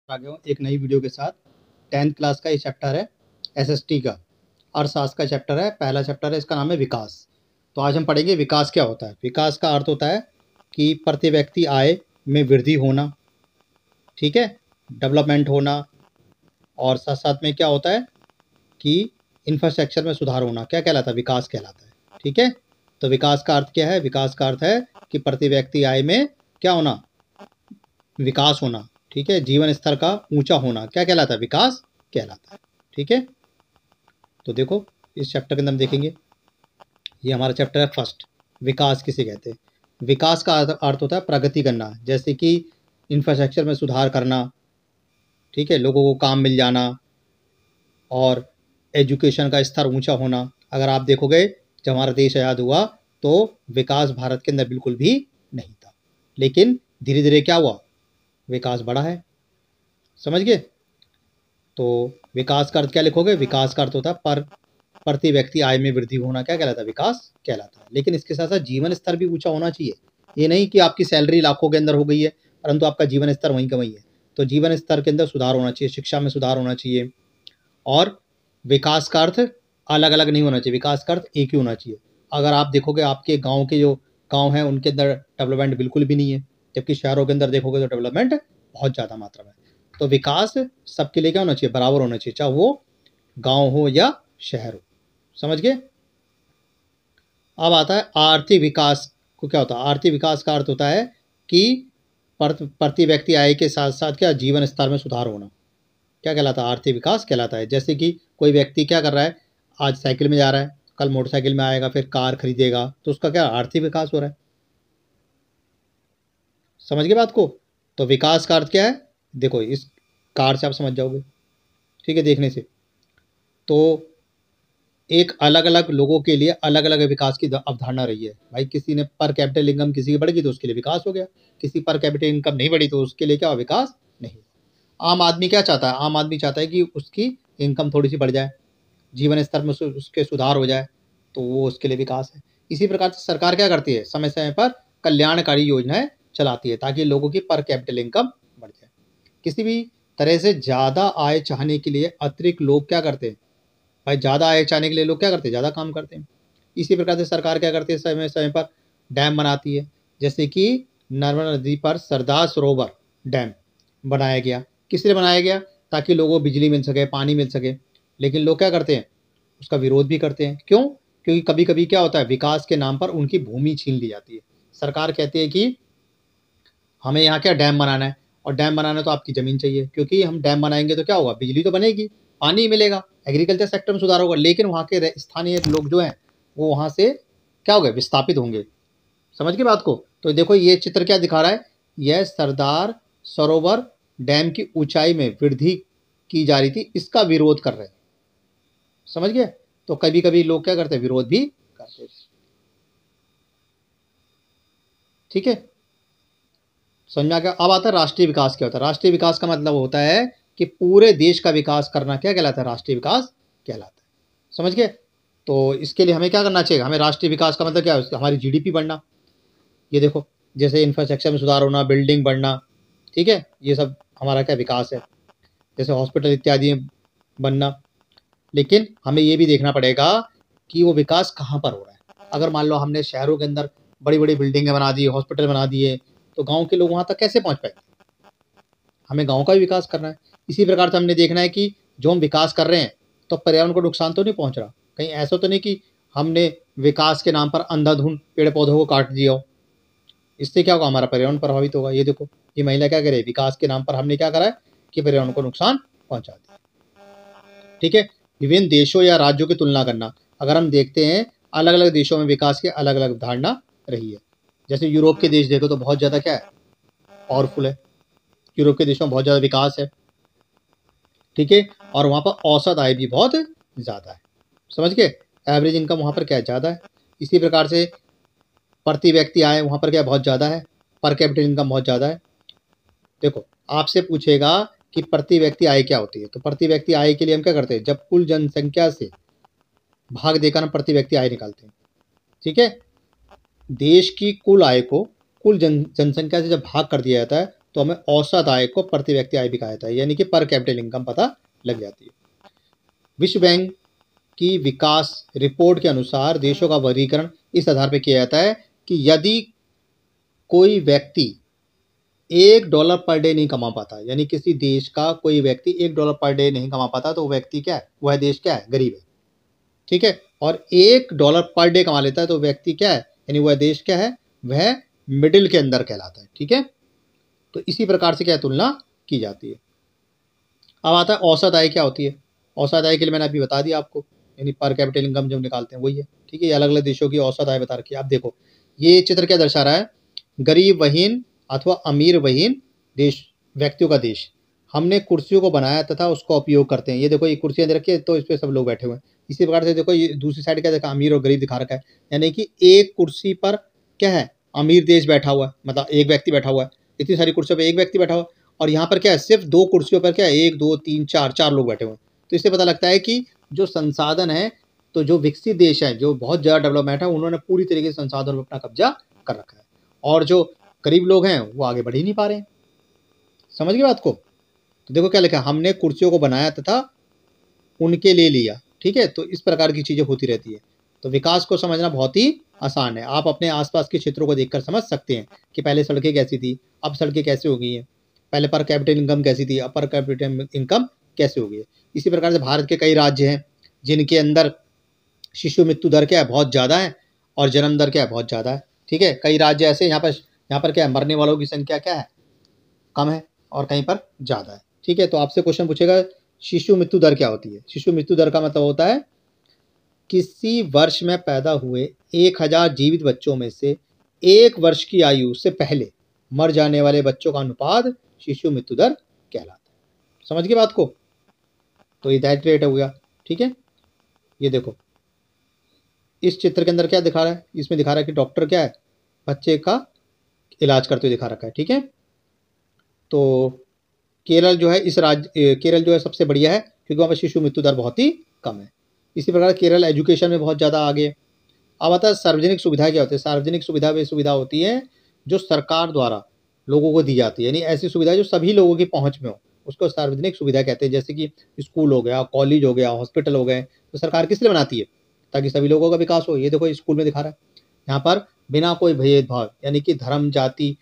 आ गया हूँ एक नई वीडियो के साथ। 10th क्लास का ये चैप्टर है एसएसटी का। अर्थशास्त्र का चैप्टर है, पहला चैप्टर है, इसका नाम है विकास। तो आज हम पढ़ेंगे विकास क्या होता है। विकास का अर्थ होता है कि प्रति व्यक्ति आय में वृद्धि होना, ठीक है, डेवलपमेंट होना, और साथ साथ में क्या होता है कि इंफ्रास्ट्रक्चर में सुधार होना। क्या कहलाता है? विकास कहलाता है, ठीक है। तो विकास का अर्थ क्या है? विकास का अर्थ है कि प्रति व्यक्ति आय में क्या होना? विकास होना, ठीक है। जीवन स्तर का ऊंचा होना क्या कहलाता है? विकास कहलाता है, ठीक है। तो देखो इस चैप्टर के अंदर हम देखेंगे, ये हमारा चैप्टर है फर्स्ट, विकास किसे कहते हैं। विकास का अर्थ होता है प्रगति करना, जैसे कि इंफ्रास्ट्रक्चर में सुधार करना, ठीक है, लोगों को काम मिल जाना और एजुकेशन का स्तर ऊंचा होना। अगर आप देखोगे जब हमारा देश आज़ाद हुआ तो विकास भारत के अंदर बिल्कुल भी नहीं था, लेकिन धीरे धीरे क्या हुआ? विकास बढ़ा है, समझ गए। तो विकास का अर्थ क्या लिखोगे? विकास का अर्थ होता है प्रति व्यक्ति आय में वृद्धि होना। क्या कहलाता है? विकास कहलाता है। लेकिन इसके साथ साथ जीवन स्तर भी ऊंचा होना चाहिए। ये नहीं कि आपकी सैलरी लाखों के अंदर हो गई है परंतु आपका जीवन स्तर वहीं का वहीं है। तो जीवन स्तर के अंदर सुधार होना चाहिए, शिक्षा में सुधार होना चाहिए। और विकास का अर्थ अलग अलग नहीं होना चाहिए, विकास का अर्थ एक ही होना चाहिए। अगर आप देखोगे आपके गाँव के जो गाँव हैं उनके अंदर डेवलपमेंट बिल्कुल भी नहीं है, जबकि शहरों के अंदर देखोगे तो डेवलपमेंट बहुत ज़्यादा मात्रा में। तो विकास सबके लिए क्या होना चाहिए? बराबर होना चाहिए, चाहे वो गांव हो या शहर हो, समझ गए। अब आता है आर्थिक विकास को। क्या होता है आर्थिक विकास का? अर्थ होता है कि प्रति व्यक्ति आय के साथ साथ क्या जीवन स्तर में सुधार होना। क्या कहलाता है? आर्थिक विकास कहलाता है। जैसे कि कोई व्यक्ति क्या कर रहा है, आज साइकिल में जा रहा है, कल मोटरसाइकिल में आएगा, फिर कार खरीदेगा, तो उसका क्या आर्थिक विकास हो रहा है। समझ गए बात को। तो विकास का अर्थ क्या है? देखो इस कार से आप समझ जाओगे, ठीक है, देखने से। तो एक अलग अलग लोगों के लिए अलग अलग विकास की अवधारणा रही है भाई। किसी ने पर कैपिटल इनकम किसी की बढ़ गई तो उसके लिए विकास हो गया, किसी पर कैपिटल इनकम नहीं बढ़ी तो उसके लिए क्या हुआ? विकास नहीं। आम आदमी क्या चाहता है? आम आदमी चाहता है कि उसकी इनकम थोड़ी सी बढ़ जाए, जीवन स्तर में उसके सुधार हो जाए, तो वो उसके लिए विकास है। इसी प्रकार से सरकार क्या करती है? समय समय पर कल्याणकारी योजनाएं चलाती है ताकि लोगों की पर कैपिटल इनकम बढ़ जाए। किसी भी तरह से ज़्यादा आय चाहने के लिए अतिरिक्त लोग क्या करते हैं भाई? ज़्यादा आय चाहने के लिए लोग क्या करते हैं? ज़्यादा काम करते हैं। इसी प्रकार से सरकार क्या करती है? समय समय पर डैम बनाती है, जैसे कि नर्मदा नदी पर सरदार सरोवर डैम बनाया गया। किस लिए बनाया गया? ताकि लोगों को बिजली मिल सके, पानी मिल सके। लेकिन लोग क्या करते हैं? उसका विरोध भी करते हैं। क्यों? क्योंकि कभी कभी क्या होता है, विकास के नाम पर उनकी भूमि छीन ली जाती है। सरकार कहती है कि हमें यहाँ क्या डैम बनाना है, और डैम बनाना तो आपकी ज़मीन चाहिए, क्योंकि हम डैम बनाएंगे तो क्या होगा? बिजली तो बनेगी, पानी मिलेगा, एग्रीकल्चर सेक्टर में सुधार होगा। लेकिन वहाँ के स्थानीय लोग जो हैं वो वहाँ से क्या हो गए? विस्थापित होंगे। समझ गए बात को। तो देखो ये चित्र क्या दिखा रहा है? यह सरदार सरोवर डैम की ऊंचाई में वृद्धि की जा रही थी, इसका विरोध कर रहे हैं। समझ गए। तो कभी कभी लोग क्या करते हैं? विरोध भी करते हैं, ठीक है। समझ में आ गया। अब आता है राष्ट्रीय विकास क्या होता है। राष्ट्रीय विकास का मतलब होता है कि पूरे देश का विकास करना। क्या कहलाता है? राष्ट्रीय विकास कहलाता है, समझ गए। तो इसके लिए हमें क्या करना चाहिए? हमें राष्ट्रीय विकास का मतलब क्या है? हमारी जीडीपी बढ़ना। ये देखो, जैसे इंफ्रास्ट्रक्चर में सुधार होना, बिल्डिंग बढ़ना, ठीक है, ये सब हमारा क्या विकास है। जैसे हॉस्पिटल इत्यादि बनना। लेकिन हमें ये भी देखना पड़ेगा कि वो विकास कहाँ पर हो रहा है। अगर मान लो हमने शहरों के अंदर बड़ी बड़ी बिल्डिंगें बना दी, हॉस्पिटल बना दिए, तो गाँव के लोग वहाँ तक कैसे पहुँच पाएंगे? हमें गाँव का भी विकास करना है। इसी प्रकार से हमने देखना है कि जो हम विकास कर रहे हैं तो पर्यावरण को नुकसान तो नहीं पहुँच रहा। कहीं ऐसा तो नहीं कि हमने विकास के नाम पर अंधाधुंध पेड़ पौधों को काट दिया हो। इससे क्या होगा? हमारा पर्यावरण प्रभावित होगा। ये देखो, ये महिला क्या करे? विकास के नाम पर हमने क्या करा है कि पर्यावरण को नुकसान पहुंचा दिया, ठीक है। विभिन्न देशों या राज्यों की तुलना करना। अगर हम देखते हैं अलग अलग देशों में विकास की अलग अलग धारणा रही है। जैसे यूरोप के देश देखो तो बहुत ज़्यादा क्या है? पावरफुल है। यूरोप के देशों में बहुत ज़्यादा विकास है, ठीक है। और वहाँ पर औसत आय भी बहुत ज़्यादा है, समझ गए। एवरेज इनकम वहाँ पर क्या है? ज़्यादा है। इसी प्रकार से प्रति व्यक्ति आय वहाँ पर क्या बहुत ज़्यादा है, पर कैपिटल इनकम बहुत ज़्यादा है। देखो आपसे पूछेगा कि प्रति व्यक्ति आय क्या होती है, तो प्रति व्यक्ति आय के लिए हम क्या करते हैं? जब कुल जनसंख्या से भाग देकर हम प्रति व्यक्ति आय निकालते हैं, ठीक है। देश की कुल आय को कुल जनसंख्या से जब भाग कर दिया जाता है तो हमें औसत आय को प्रति व्यक्ति आय भी कहा जाता है, यानी कि पर कैपिटल इनकम पता लग जाती है। विश्व बैंक की विकास रिपोर्ट के अनुसार देशों का वर्गीकरण इस आधार पर किया जाता है कि यदि कोई व्यक्ति $1 पर डे नहीं कमा पाता, यानी किसी देश का कोई व्यक्ति $1 पर डे नहीं कमा पाता, तो वो व्यक्ति क्या है, वह देश क्या है, गरीब है। ठीक है, और $1 पर डे कमा लेता है तो व्यक्ति क्या है, यानी वह देश क्या है, वह मिडिल के अंदर कहलाता है। ठीक है, तो इसी प्रकार से क्या तुलना की जाती है। अब आता है औसत आय क्या होती है। औसत आय के लिए मैंने अभी बता दिया आपको, यानी पर कैपिटल इनकम जो निकालते हैं वही है। ठीक है, ये अलग अलग देशों की औसत आय बता रखी है। आप देखो ये चित्र क्या दर्शा रहा है, गरीब वहीन अथवा अमीर वहीन देश, व्यक्तियों का देश। हमने कुर्सियों को बनाया तथा उसका उपयोग करते हैं। ये देखो ये कुर्सियां दे रखी है, तो इस पर सब लोग बैठे हुए हैं। इसी प्रकार से देखो ये दूसरी साइड क्या देखा, अमीर और गरीब दिखा रखा है, यानी कि एक कुर्सी पर क्या है, अमीर देश बैठा हुआ है, मतलब एक व्यक्ति बैठा हुआ है। इतनी सारी कुर्सियों पर एक व्यक्ति बैठा हुआ है, और यहाँ पर क्या है, सिर्फ 2 कुर्सियों पर क्या है, 1 2 3 4 लोग बैठे हुए हैं। तो इससे पता लगता है कि जो संसाधन है, तो जो विकसित देश है, जो बहुत ज़्यादा डेवलपमेंट है, उन्होंने पूरी तरीके से संसाधन पर अपना कब्जा कर रखा है, और जो गरीब लोग हैं वो आगे बढ़ ही नहीं पा रहे हैं। समझ गए बात को। तो देखो क्या लिखा है, हमने कुर्सियों को बनाया तथा उनके ले लिया। ठीक है, तो इस प्रकार की चीज़ें होती रहती है। तो विकास को समझना बहुत ही आसान है। आप अपने आसपास के क्षेत्रों को देखकर समझ सकते हैं कि पहले सड़कें कैसी थी, अब सड़कें कैसे हो गई हैं, पहले पर कैपिटल इनकम कैसी थी, अब पर कैपिटल इनकम कैसे हो गई है। इसी प्रकार से भारत के कई राज्य हैं जिनके अंदर शिशु मृत्यु दर क्या है, बहुत ज़्यादा है, और जन्म दर क्या है, बहुत ज़्यादा है। ठीक है, कई राज्य ऐसे यहाँ पर क्या है, मरने वालों की संख्या क्या है, कम है, और कहीं पर ज़्यादा है। ठीक है, तो आपसे क्वेश्चन पूछेगा शिशु मृत्यु दर क्या होती है। शिशु मृत्यु दर का मतलब होता है किसी वर्ष में पैदा हुए 1000 जीवित बच्चों में से 1 वर्ष की आयु से पहले मर जाने वाले बच्चों का अनुपात शिशु मृत्यु दर कहलाता है। समझ गए बात को। तो ये डेथ रेट हो गया। ठीक है, ये देखो इस चित्र के अंदर क्या दिखा रहा है, इसमें दिखा रहा है कि डॉक्टर क्या है, बच्चे का इलाज करते हुए दिखा रखा है। ठीक है, तो केरल जो है केरल जो है सबसे बढ़िया है, क्योंकि वहाँ पर शिशु मृत्यु दर बहुत ही कम है। इसी प्रकार केरल एजुकेशन में बहुत ज़्यादा आगे है। अब आता है सार्वजनिक सुविधा क्या होती है। सार्वजनिक सुविधा वे सुविधा होती है जो सरकार द्वारा लोगों को दी जाती है, यानी ऐसी सुविधा जो सभी लोगों की पहुँच में हो, उसको सार्वजनिक सुविधा कहते हैं। जैसे कि स्कूल हो गया, कॉलेज हो गया, हॉस्पिटल हो गए, तो सरकार किस लिए बनाती है, ताकि सभी लोगों का विकास हो। ये देखो स्कूल में दिखा रहा है, यहाँ पर बिना कोई भेदभाव, यानी कि धर्म जाति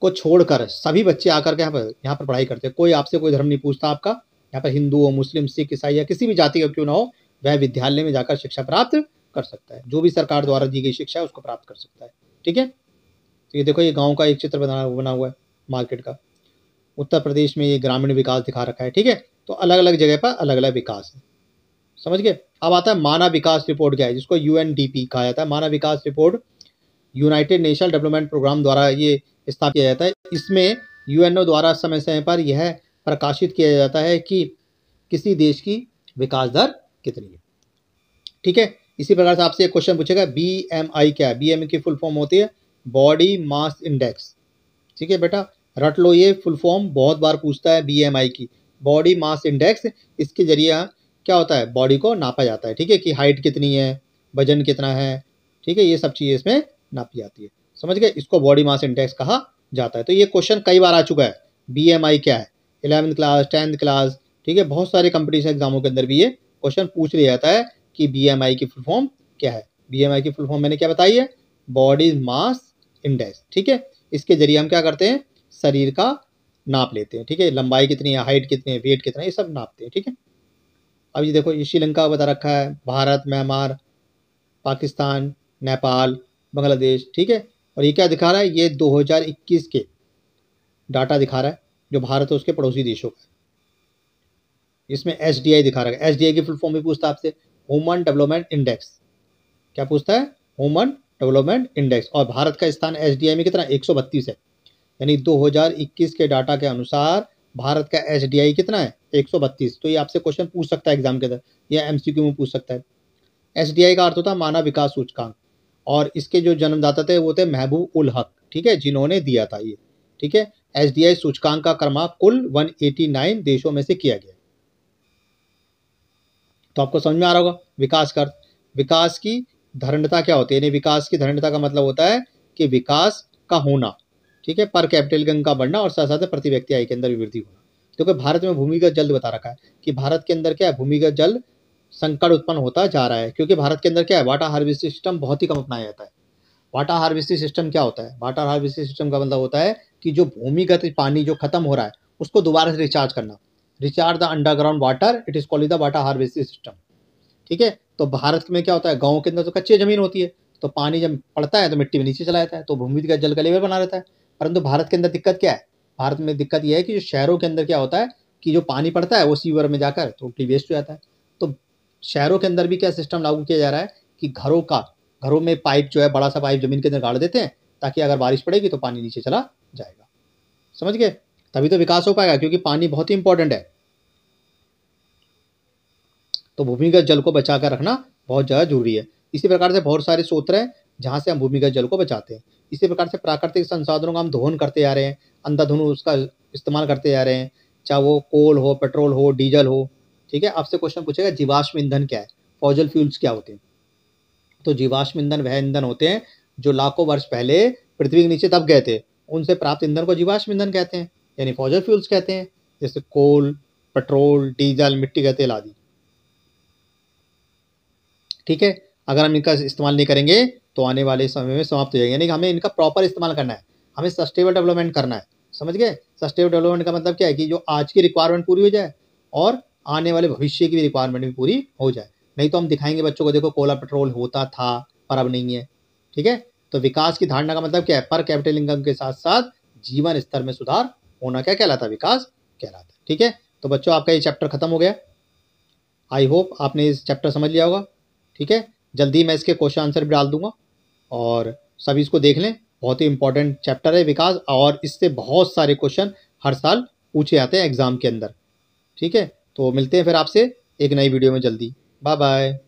को छोड़कर सभी बच्चे आकर के यहाँ पर पढ़ाई करते हैं। कोई आपसे कोई धर्म नहीं पूछता आपका। यहाँ पर हिंदू हो, मुस्लिम, सिख, ईसाई या किसी भी जाति का क्यों ना हो, वह विद्यालय में जाकर शिक्षा प्राप्त कर सकता है। जो भी सरकार द्वारा दी गई शिक्षा है उसको प्राप्त कर सकता है। ठीक है, तो ये देखो ये गाँव का एक चित्र बना हुआ है मार्केट का। उत्तर प्रदेश में ये ग्रामीण विकास दिखा रखा है। ठीक है, तो अलग अलग जगह पर अलग अलग विकास है। समझ गए। अब आता है मानव विकास रिपोर्ट क्या है, जिसको UNDP कहा जाता है। मानव विकास report united national development programme द्वारा ये स्थापित किया जाता है। इसमें UNO द्वारा समय समय पर यह प्रकाशित किया जाता है कि किसी देश की विकास दर कितनी है। ठीक है, इसी प्रकार से आपसे एक क्वेश्चन पूछेगा BMI क्या है। BMI की फुल फॉर्म होती है बॉडी मास इंडेक्स। ठीक है बेटा, रट लो, ये फुल फॉर्म बहुत बार पूछता है BMI की, बॉडी मास इंडेक्स। इसके जरिए क्या होता है, बॉडी को नापा जाता है। ठीक है, कि हाइट कितनी है, वजन कितना है, ठीक है, ये सब चीज़ें इसमें नापी जाती है। समझ गए, इसको बॉडी मास इंडेक्स कहा जाता है। तो ये क्वेश्चन कई बार आ चुका है, BMI क्या है, 11th क्लास, 10th क्लास। ठीक है, बहुत सारे कंपटीशन एग्जामों के अंदर भी ये क्वेश्चन पूछ लिया जाता है कि BMI की फुल फॉर्म क्या है। BMI की फुल फॉर्म मैंने क्या बताई है, बॉडी मास इंडेक्स। ठीक है, इसके जरिए हम क्या करते हैं, शरीर का नाप लेते हैं। ठीक है, लंबाई कितनी है, हाइट कितनी है, वेट कितना है, ये सब नापते हैं। ठीक है, अब ये देखो ये श्रीलंका बता रखा है, भारत, म्यांमार, पाकिस्तान, नेपाल, बांग्लादेश। ठीक है, और ये क्या दिखा रहा है, ये 2021 के डाटा दिखा रहा है, जो भारत है उसके पड़ोसी देशों का। इसमें SDI दिखा रहा है। SDI की फुल फॉर्म भी पूछता है आपसे, ह्यूमन डेवलपमेंट इंडेक्स। क्या पूछता है, ह्यूमन डेवलपमेंट इंडेक्स। और भारत का स्थान SDI में कितना, 132 है। यानी 2021 के डाटा के अनुसार भारत का SDI कितना है, 132। तो ये आपसे क्वेश्चन पूछ सकता है एग्जाम के अंदर, या MCQ में पूछ सकता है। SDI का अर्थ होता है मानव विकास सूचकांक, और इसके जो जन्मदाता थे वो थे महबूब उल हक। ठीक है, जिन्होंने दिया था ये। ठीक है, SDI सूचकांक का क्रमांक कुल 189 देशों में से किया गया। तो आपको समझ में आ रहा होगा विकास का अर्थ। विकास की धरणता क्या होती है, यानी विकास की धरणता का मतलब होता है कि विकास का होना। ठीक है, पर कैपिटल इनकम का बढ़ना और साथ साथ प्रति व्यक्ति आय के अंदर भी वृद्धि होना। क्योंकि भारत में भूमिगत जल बता रखा है कि भारत के अंदर क्या है, भूमिगत जल संकट उत्पन्न होता जा रहा है, क्योंकि भारत के अंदर क्या है, वाटर हार्वेस्टिंग सिस्टम बहुत ही कम अपनाया जाता है। वाटर हार्वेस्टिंग सिस्टम क्या होता है? वाटर हार्वेस्टिंग सिस्टम का मतलब होता है कि जो भूमिगत पानी जो खत्म हो रहा है उसको दोबारा से रिचार्ज करना। Recharge the underground water, it is called the water harvesting system. ठीक है, तो भारत में क्या होता है, गाँव के अंदर तो कच्ची जमीन होती है, तो पानी जब पड़ता है तो मिट्टी में नीचे चला जाता है, तो भूमिगत जल का लेवल बना रहता है। परंतु भारत के अंदर दिक्कत क्या है, भारत में दिक्कत यह है कि जो शहरों के अंदर क्या होता है कि जो पानी पड़ता है वो सीवर में जाकर टोटली वेस्ट हो जाता है। तो शहरों के अंदर भी क्या सिस्टम लागू किया जा रहा है कि घरों में पाइप जो है, बड़ा सा पाइप जमीन के अंदर गाड़ देते हैं, ताकि अगर बारिश पड़ेगी तो पानी नीचे चला जाएगा। समझ गए? तभी तो विकास हो पाएगा, क्योंकि पानी बहुत ही इंपॉर्टेंट है। तो भूमिगत जल को बचा कर रखना बहुत ज़्यादा जरूरी है। इसी प्रकार से बहुत सारे स्रोत हैं जहाँ से हम भूमिगत जल को बचाते हैं। इसी प्रकार से प्राकृतिक संसाधनों का हम दोहन करते जा रहे हैं, अंधाधुंध उसका इस्तेमाल करते जा रहे हैं, चाहे वो कोल हो, पेट्रोल हो, डीजल हो। ठीक है, आपसे क्वेश्चन पूछेगा जीवाश्म ईंधन क्या है, फॉसिल फ्यूल्स क्या होते हैं? तो जीवाश्म ईंधन वह ईंधन होते हैं जो लाखों वर्ष पहले पृथ्वी के नीचे दब गए थे, उनसे प्राप्त ईंधन को जीवाश्म ईंधन कहते हैं, यानी फॉसिल फ्यूल्स कहते हैं, जैसे कोल, पेट्रोल, डीजल, मिट्टी का तेल आदि। ठीक है, अगर हम इनका इस्तेमाल नहीं करेंगे तो आने वाले समय में समाप्त हो जाएंगे, यानी कि हमें इनका प्रॉपर इस्तेमाल करना है, हमें सस्टेनेबल डेवलपमेंट करना है। समझ गए? सस्टेनेबल डेवलपमेंट का मतलब क्या है कि जो आज की रिक्वायरमेंट पूरी हो जाए और आने वाले भविष्य की भी रिक्वायरमेंट भी पूरी हो जाए। नहीं तो हम दिखाएंगे बच्चों को, देखो कोला पेट्रोल होता था पर अब नहीं है। ठीक है, तो विकास की धारणा का मतलब क्या है, पर कैपिटल इनकम के साथ साथ जीवन स्तर में सुधार होना क्या कहलाता है, विकास कहलाता है। ठीक है, तो बच्चों आपका ये चैप्टर खत्म हो गया। आई होप आपने इस चैप्टर समझ लिया होगा। ठीक है, जल्दी मैं इसके क्वेश्चन आंसर भी डाल दूंगा और सभी इसको देख लें। बहुत ही इंपॉर्टेंट चैप्टर है विकास, और इससे बहुत सारे क्वेश्चन हर साल पूछे जाते हैं एग्जाम के अंदर। ठीक है, तो मिलते हैं फिर आपसे एक नई वीडियो में जल्दी। Bye bye.